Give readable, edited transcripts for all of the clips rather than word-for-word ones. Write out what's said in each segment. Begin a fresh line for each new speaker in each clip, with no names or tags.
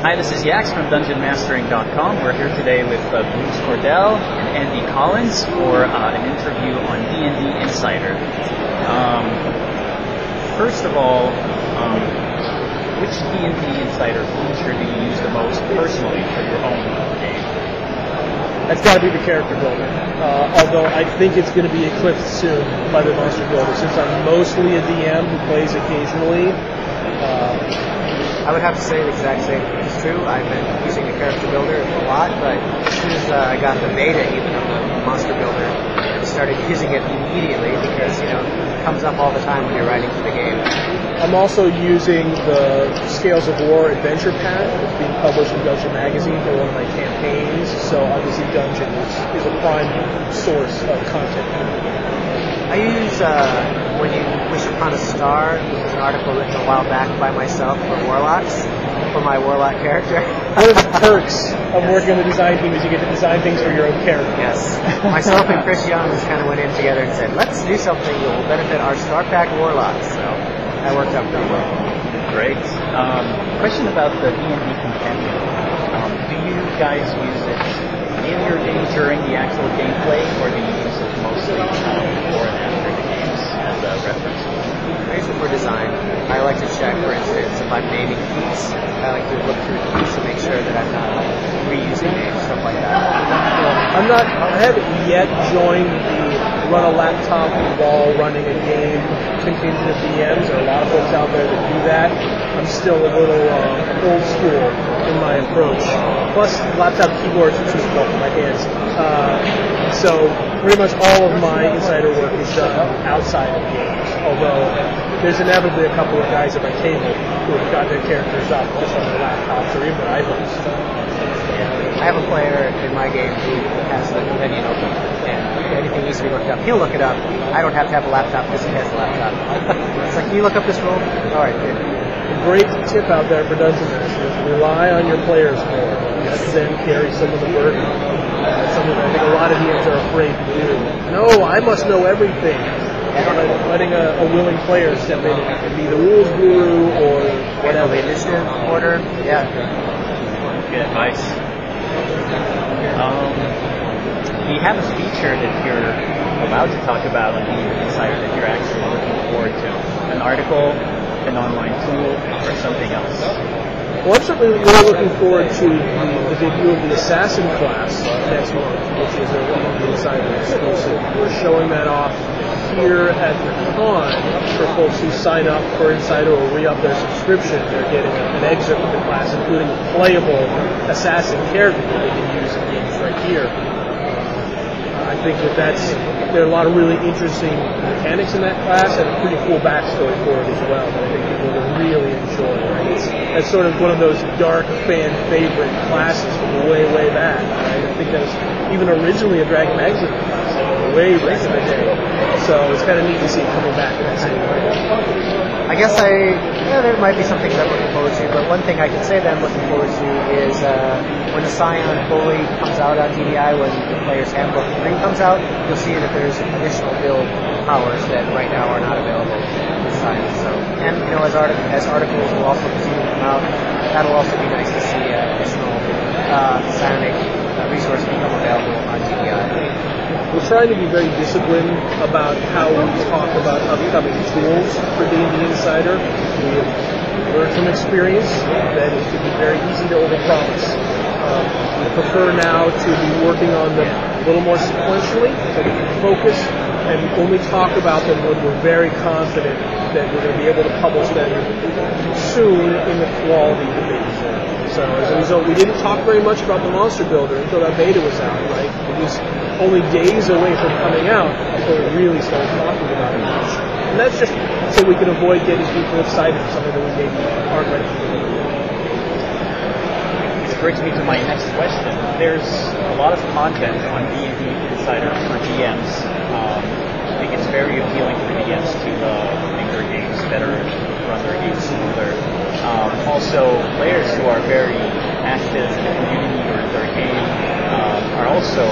Hi, this is Yax from DungeonMastering.com. We're here today with Bruce Cordell and Andy Collins for an interview on D&D Insider. First of all, which D&D Insider feature do you use the most personally for your own game?
That's got to be the character builder. Although I think it's going to be eclipsed soon by the monster builder, since I'm mostly a DM who plays occasionally.
I would have to say the exact same is true. I've been using the character builder a lot, but as soon as I got the beta even of the monster builder, I started using it immediately because, it comes up all the time when you're writing for the game.
I'm also using the Scales of War Adventure Pack. It's being published in Dungeon Magazine for one of my campaigns, so obviously Dungeon is a prime source of content.
I use When You Wish Upon a Star, which is an article written a while back by myself for Warlocks, for my Warlock character.
One of the perks of working on the design team is you get to design things for your own character.
Yes. Myself and Chris Young just kind of went in together and said, let's do something that will benefit our Star Pack Warlocks. So that worked out pretty well.
Great. Question about the D&D Companion. Do you guys use it in your game during the actual gameplay, or do you use it mostly before and after the games as a reference?
I use it for design. I like to check, for instance, if I'm naming keys. I like to look through keys to make sure that I'm not reusing names, stuff like that.
I haven't yet joined the run a laptop while running a game contingent of DMs. There are a lot of folks out there that do that. I'm still a little old school in my approach. Plus, laptop keyboards are too small for my hands. So pretty much all of my insider work is done outside of games. Although there's inevitably a couple of guys at my table who have got their characters up just on their laptops or even their iPhones.
I have a player in my game who has the companion open, and if anything needs to be looked up, he'll look it up. I don't have to have a laptop because he has a laptop. It's like, can you look up this rule? All right, good.
A great tip out there for Dungeon Masters: rely on your players more. Let them carry some of the burden. That's something I think a lot of DMs are afraid to do. No, I must know everything. Letting a willing player step in and be the rules guru or whatever.
The initiative order. Yeah.
Good advice. Do you have a feature that you're about to talk about on the Insider that you're actually looking forward to? An article, an online tool, or something else?
Well, I'm certainly really looking forward to the debut of the Assassin class next month, which is a D&D Insider exclusive. We're showing that off here at the con for folks who sign up for Insider or re-up their subscription. They're getting an excerpt of the class, including a playable assassin character that they can use in games right here. I think there are a lot of really interesting mechanics in that class and a pretty cool backstory for it as well that I think people will really enjoy. Right? It's sort of one of those dark fan favorite classes from way, way back. Right? I think that was even originally a Dragon Magazine class, way back in the day. So it's kind of neat to see it coming back in that same way.
I guess there might be some things I'm looking forward to, but one thing I can say that I'm looking forward to is when the Scion fully comes out on DDI, when the Player's Handbook 3 comes out, you'll see that there's additional build powers that right now are not available with Scion. So, and as articles will also continue to come out, that'll also be nice to see additional Psionic resources become available on DDI.
We're trying to be very disciplined about how we talk about upcoming tools for D&D Insider. We have learned from experience that it can be very easy to overpromise. We prefer now to be working on them a little more sequentially, so we can focus and only talk about them when we're very confident that we're going to be able to publish them soon in the quality that they deserve. So as a result, we didn't talk very much about the Monster Builder until that beta was out, right? It was only days away from coming out before we really started talking about it much. And that's just so we can avoid getting people excited for something that we maybe aren't ready for.
This brings me to my next question. There's a lot of content on D&D Insider for DMs. I think it's very appealing for DMs to make their games better, run their games smoother. Also, players who are very active in the community or their game are also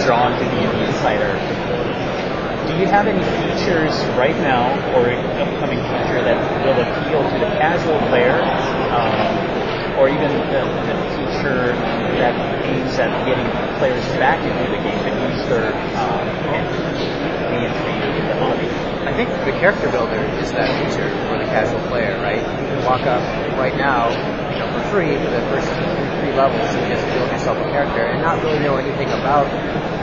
drawn to D&D Insider. Do you have any features right now or an upcoming feature that will appeal to the casual player the feature that aims at getting players back into the game and use their reintroduce in the hobby?
I think the character builder is that feature for the casual player, right? You can walk up right now, for free for the first three levels and just build yourself a character and not really know anything about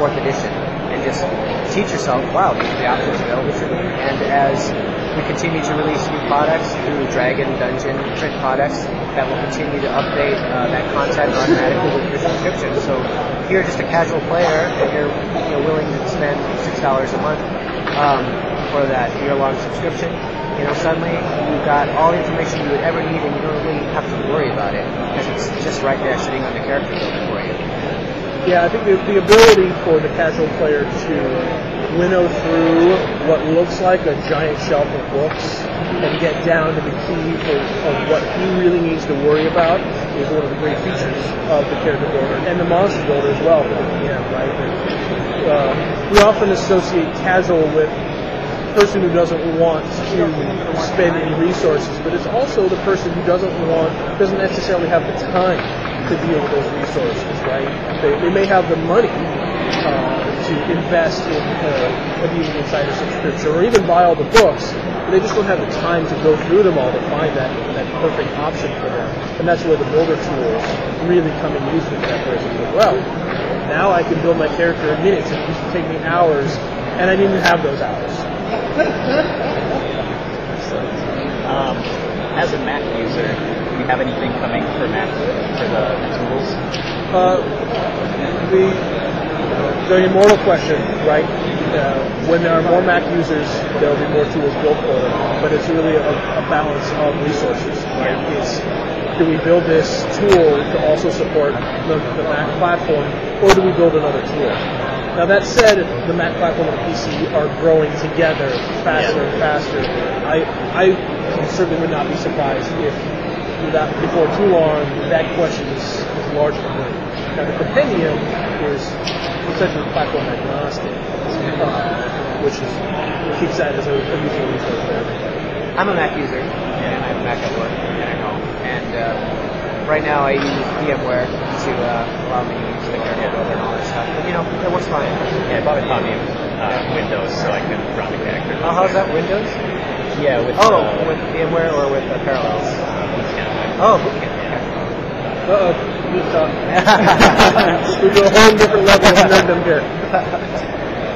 4th edition and just teach yourself, wow, these are the options available to me. And as we continue to release new products through Dragon, Dungeon, print products, that will continue to update that content automatically with your subscription. So if you're just a casual player and you're willing to spend $6 a month for that year-long subscription, suddenly you've got all the information you would ever need and you don't really have to worry about it because it's just right there sitting on the character builder for you.
Yeah, I think the ability for the casual player to winnow through what looks like a giant shelf of books and get down to the key of what he really needs to worry about is one of the great features of the character builder and the monster builder as well for the DM, right? We often associate casual with the person who doesn't want to spend any resources, but it's also the person who doesn't necessarily have the time to deal with those resources, right? They may have the money to invest in a D&D Insider subscription or even buy all the books, but they just don't have the time to go through them all to find that perfect option for them. And that's where the builder tools really come in useful for that person. Well, now I can build my character in minutes. It used to take me hours, and I didn't have those hours.
As a Mac user, do you have anything coming for Mac for the tools?
The immortal question, right? When there are more Mac users, there will be more tools built for them. But it's really a balance of resources, right? Do we build this tool to also support the Mac platform, or do we build another tool? Now that said, the Mac platform and the PC are growing together faster and faster. I certainly would not be surprised if before too long that question is largely moved. Now the compendium is essentially platform agnostic, which keeps that as a useful resource for everybody.
I'm a Mac user, and I have a Mac at work and at home. And right now I use VMware to allow me to use the character builder and all that stuff. But, it works fine.
Yeah, I bought a copy of Windows so I could run the character.
Oh, how's that, Windows?
Yeah, with
VMware or with Parallels?
Bootcamp.
Oh, Bootcamp.
Uh-oh, we're to a whole different level of nerddom here.